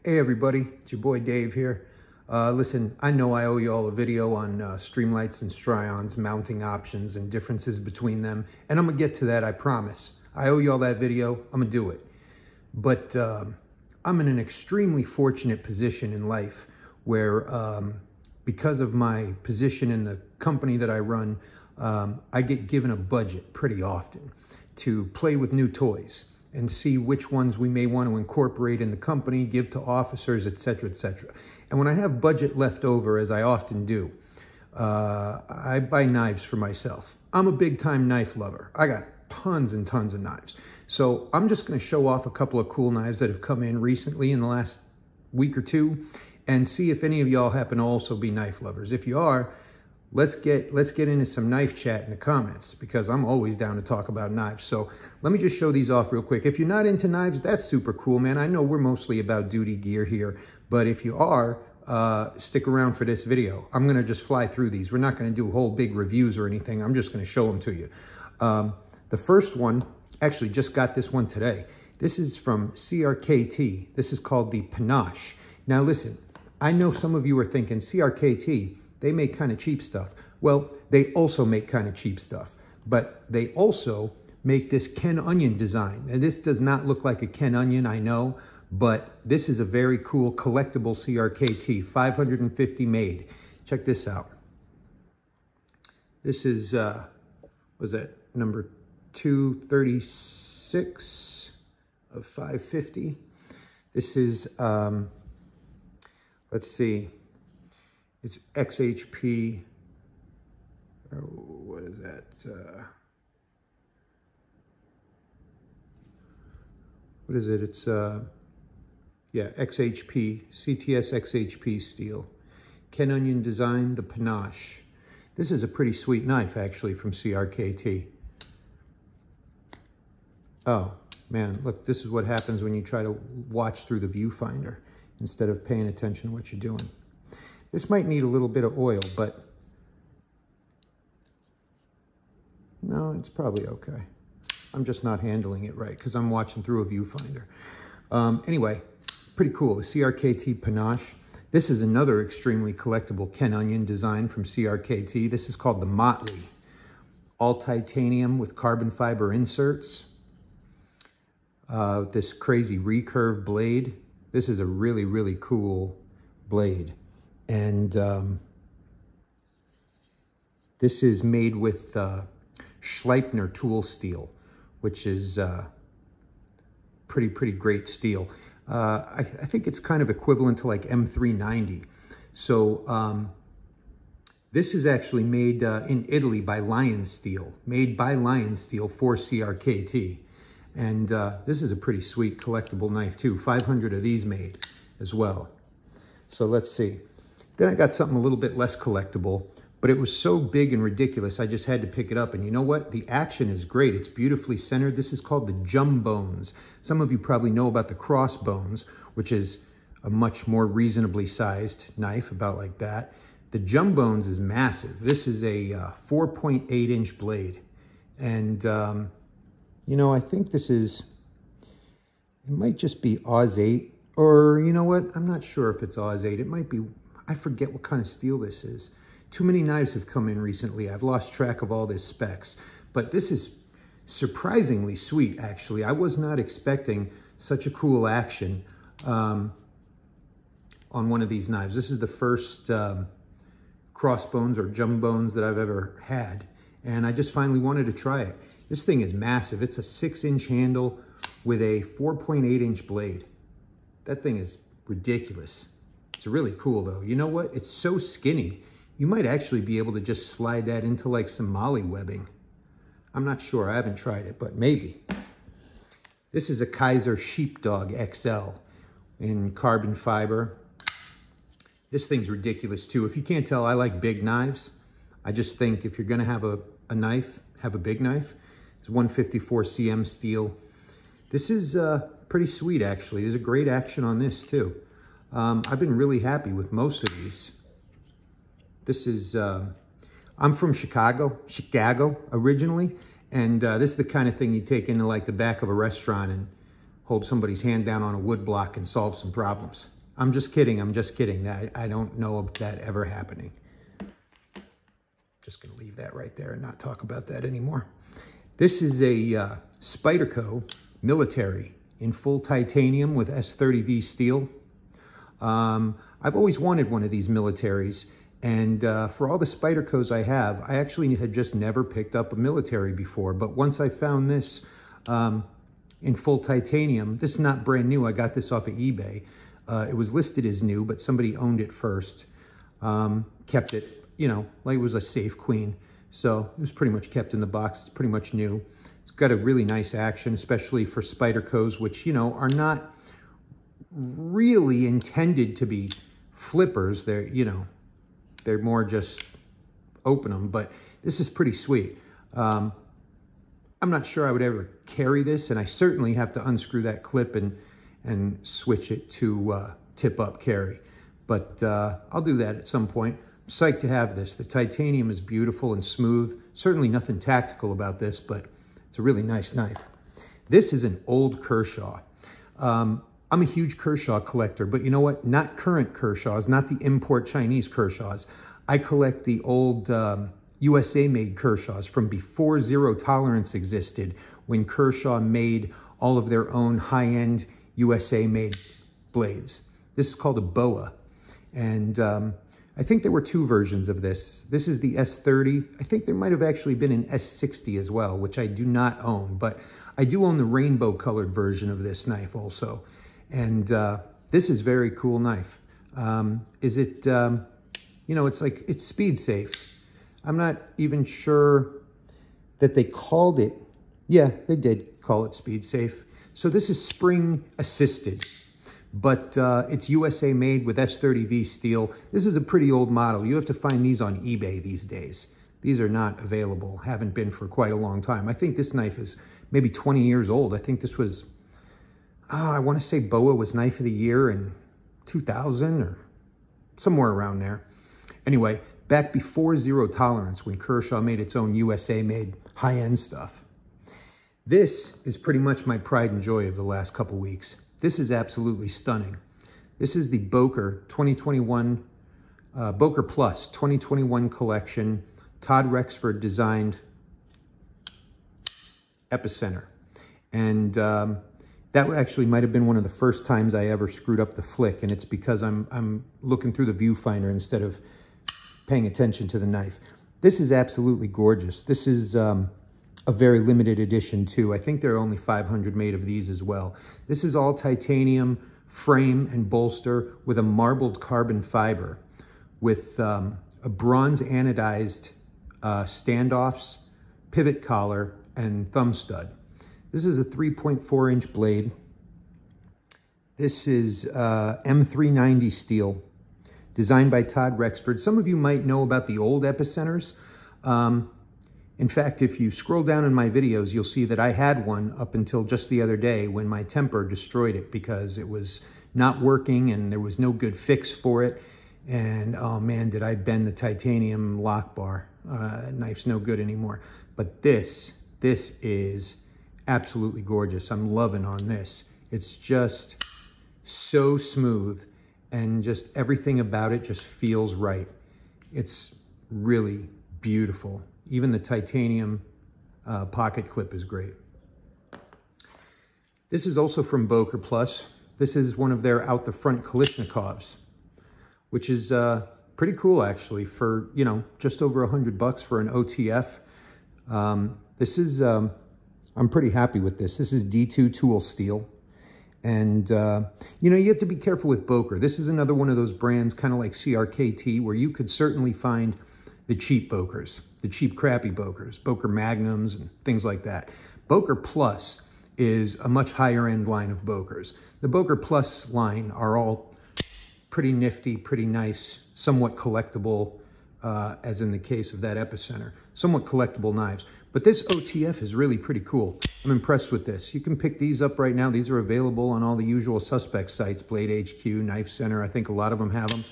Hey everybody, it's your boy Dave here. Listen, I know I owe you all a video on Streamlights and Stryons, mounting options and differences between them, and I'm gonna get to that, I promise. I owe you all that video, I'm gonna do it. But I'm in an extremely fortunate position in life where because of my position in the company that I run, I get given a budget pretty often to play with new toys and see which ones we may want to incorporate in the company, give to officers, etc., etc. And when I have budget left over, as I often do, I buy knives for myself. I'm a big-time knife lover. I got tons and tons of knives. So I'm just going to show off a couple of cool knives that have come in recently in the last week or two and see if any of y'all happen to also be knife lovers. If you are, let's get into some knife chat in the comments, because I'm always down to talk about knives. So let me just show these off real quick. If you're not into knives, that's super cool, man. I know we're mostly about duty gear here, but if you are, stick around for this video. I'm gonna just fly through these. We're not gonna do whole big reviews or anything. I'm just gonna show them to you. The first one, actually just got this one today. This is from CRKT. This is called the Panache. Now listen, I know some of you are thinking CRKT, they make kind of cheap stuff. Well, they also make kind of cheap stuff, but they also make this Ken Onion design. And this does not look like a Ken Onion, I know, but this is a very cool collectible CRKT, 550 made. Check this out. This is, was that number 236 of 550? This is, let's see. It's XHP, what is that? What is it? It's, yeah, XHP, CTS XHP steel. Ken Onion design, the Panache. This is a pretty sweet knife, actually, from CRKT. Oh, man, look, this is what happens when you try to watch through the viewfinder instead of paying attention to what you're doing. This might need a little bit of oil, but no, it's probably okay. I'm just not handling it right because I'm watching through a viewfinder. Anyway, pretty cool, the CRKT Panache. This is another extremely collectible Ken Onion design from CRKT. This is called the Motley. All titanium with carbon fiber inserts. This crazy recurve blade. This is a really, really cool blade. And this is made with Schleipner tool steel, which is pretty great steel. I think it's kind of equivalent to like M390. So this is actually made in Italy by Lion Steel, made by Lion Steel for CRKT. And this is a pretty sweet collectible knife too. 500 of these made as well. So let's see. Then I got something a little bit less collectible, but it was so big and ridiculous, I just had to pick it up. And you know what? The action is great. It's beautifully centered. This is called the Jumbones. Some of you probably know about the Crossbones, which is a much more reasonably sized knife, about like that. The Jumbones is massive. This is a 4.8 inch blade. And, you know, I think this is, it might just be Oz 8, or you know what? I'm not sure if it's Oz 8. It might be, I forget what kind of steel this is. Too many knives have come in recently. I've lost track of all this specs. But this is surprisingly sweet, actually. I was not expecting such a cool action on one of these knives. This is the first Crossbones or Jumbones that I've ever had. And I just finally wanted to try it. This thing is massive. It's a 6-inch handle with a 4.8 inch blade. That thing is ridiculous. It's really cool though. You know what? It's so skinny. You might actually be able to just slide that into like some molly webbing. I'm not sure, I haven't tried it, but maybe. This is a Kaiser Sheepdog XL in carbon fiber. This thing's ridiculous too. If you can't tell, I like big knives. I just think if you're gonna have a knife, have a big knife. It's 154 cm steel. This is pretty sweet actually. There's a great action on this too. I've been really happy with most of these. This is, I'm from Chicago originally, and this is the kind of thing you take into like the back of a restaurant and hold somebody's hand down on a wood block and solve some problems. I'm just kidding. I'm just kidding. I don't know of that ever happening. Just going to leave that right there and not talk about that anymore. This is a Spyderco military in full titanium with S30V steel. I've always wanted one of these militaries, and for all the Spydercos I have, I actually had just never picked up a military before. But once I found this in full titanium, this is not brand new. I got this off of eBay. It was listed as new, but somebody owned it first. Kept it, you know, like it was a safe queen. So it was pretty much kept in the box. It's pretty much new. It's got a really nice action, especially for Spydercos, which, you know, are not really intended to be flippers. They're, you know, they're more just open them, but this is pretty sweet. I'm not sure I would ever carry this, and I certainly have to unscrew that clip and switch it to tip up carry. But I'll do that at some point. I'm psyched to have this. The titanium is beautiful and smooth. Certainly nothing tactical about this, but it's a really nice knife. This is an old Kershaw. I'm a huge Kershaw collector, but you know what? Not current Kershaws, not the import Chinese Kershaws. I collect the old USA-made Kershaws from before zero tolerance existed, when Kershaw made all of their own high-end USA-made blades. This is called a BOA, and I think there were two versions of this. This is the S30. I think there might have actually been an S60 as well, which I do not own, but I do own the rainbow-colored version of this knife also. And this is a very cool knife. Is it, you know, it's like, it's speed safe. I'm not even sure that they called it. Yeah, they did call it speed safe. So this is spring assisted, but it's USA made with S30V steel. This is a pretty old model. You have to find these on eBay these days. These are not available, haven't been for quite a long time. I think this knife is maybe 20 years old. I think this was, I want to say BOA was Knife of the Year in 2000 or somewhere around there. Anyway, back before zero tolerance, when Kershaw made its own USA-made high-end stuff. This is pretty much my pride and joy of the last couple weeks. This is absolutely stunning. This is the Boker 2021, Boker Plus 2021 collection, Todd Rexford designed Epicenter. And that actually might have been one of the first times I ever screwed up the flick, and it's because I'm looking through the viewfinder instead of paying attention to the knife. This is absolutely gorgeous. This is a very limited edition too. I think there are only 500 made of these as well. This is all titanium frame and bolster with a marbled carbon fiber with a bronze anodized standoffs, pivot collar, and thumb stud. This is a 3.4 inch blade. This is M390 steel, designed by Todd Rexford. Some of you might know about the old Epicenters. In fact, if you scroll down in my videos, you'll see that I had one up until just the other day when my temper destroyed it because it was not working and there was no good fix for it. And oh man, did I bend the titanium lock bar. Knife's no good anymore. But this is absolutely gorgeous. I'm loving on this. It's just so smooth and just everything about it just feels right. It's really beautiful. Even the titanium pocket clip is great. This is also from Boker Plus. This is one of their out the front Kalashnikovs, which is pretty cool actually for, you know, just over $100 for an OTF. This is, I'm pretty happy with this. This is D2 tool steel. And, you know, you have to be careful with Boker. This is another one of those brands, kind of like CRKT, where you could certainly find the cheap Bokers, the cheap crappy Bokers, Boker Magnums and things like that. Boker Plus is a much higher end line of Bokers. The Boker Plus line are all pretty nifty, pretty nice, somewhat collectible, as in the case of that Epicenter, somewhat collectible knives. But this OTF is really pretty cool. I'm impressed with this. You can pick these up right now. These are available on all the usual suspect sites, Blade HQ, Knife Center. I think a lot of them have them.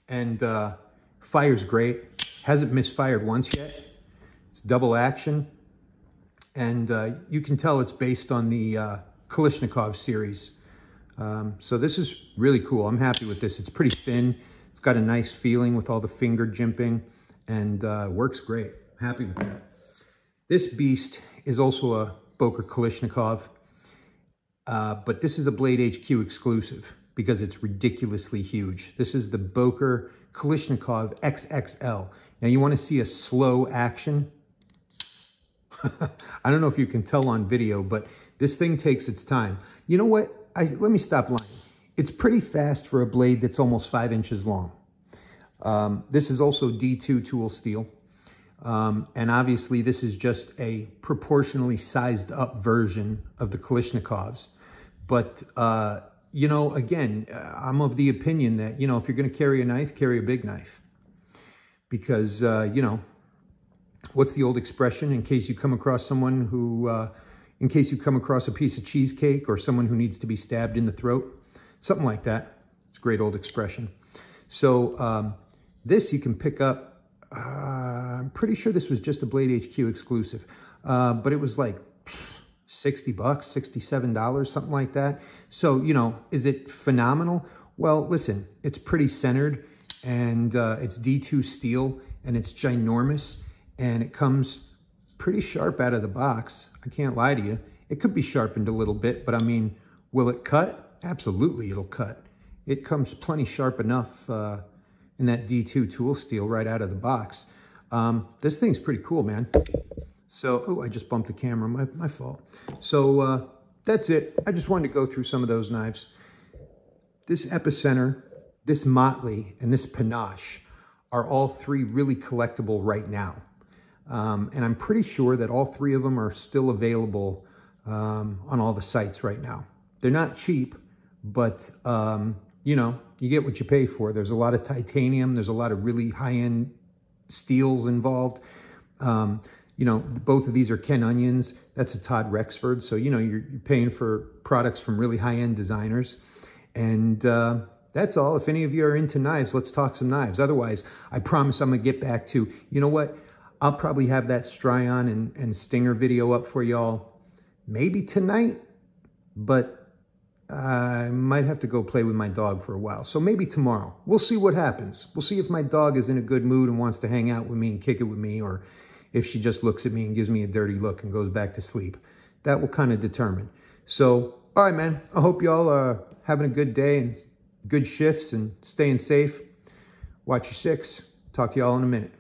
And fire's great. Hasn't misfired once yet. It's double action. And you can tell it's based on the Kalashnikov series. So this is really cool. I'm happy with this. It's pretty thin. It's got a nice feeling with all the finger jimping, and works great. Happy with that. This beast is also a Boker Kalashnikov, but this is a Blade HQ exclusive because it's ridiculously huge. This is the Boker Kalashnikov XXL. Now you want to see a slow action. I don't know if you can tell on video, but this thing takes its time. You know what? Let me stop lying. It's pretty fast for a blade that's almost 5 inches long. This is also D2 tool steel. And obviously this is just a proportionally sized up version of the Kalashnikovs. But, you know, again, I'm of the opinion that, you know, if you're going to carry a knife, carry a big knife. Because, you know, what's the old expression? In case you come across someone who, in case you come across a piece of cheesecake or someone who needs to be stabbed in the throat, something like that. It's a great old expression. So this you can pick up, I'm pretty sure this was just a Blade HQ exclusive, but it was like $60, $67, something like that. So, you know, is it phenomenal? Well, listen, it's pretty centered, and it's D2 steel, and it's ginormous, and it comes pretty sharp out of the box. I can't lie to you. It could be sharpened a little bit, but I mean, will it cut? Absolutely, it'll cut. It comes plenty sharp enough in that D2 tool steel right out of the box. This thing's pretty cool, man. So, oh, I just bumped the camera, my fault. So that's it. I just wanted to go through some of those knives. This Epicenter, this Motley, and this Panache are all three really collectible right now. And I'm pretty sure that all three of them are still available on all the sites right now. They're not cheap, but, you know, you get what you pay for. There's a lot of titanium. There's a lot of really high-end steels involved. You know, both of these are Ken Onions. That's a Todd Rexford. So, you know, you're paying for products from really high-end designers. And that's all. If any of you are into knives, let's talk some knives. Otherwise, I promise I'm going to get back to, you know what? I'll probably have that Stryon and Stinger video up for y'all maybe tonight, but I might have to go play with my dog for a while. So maybe tomorrow. We'll see what happens. We'll see if my dog is in a good mood and wants to hang out with me and kick it with me, or if she just looks at me and gives me a dirty look and goes back to sleep. That will kind of determine. So, all right, man. I hope y'all are having a good day and good shifts and staying safe. Watch your six. Talk to y'all in a minute.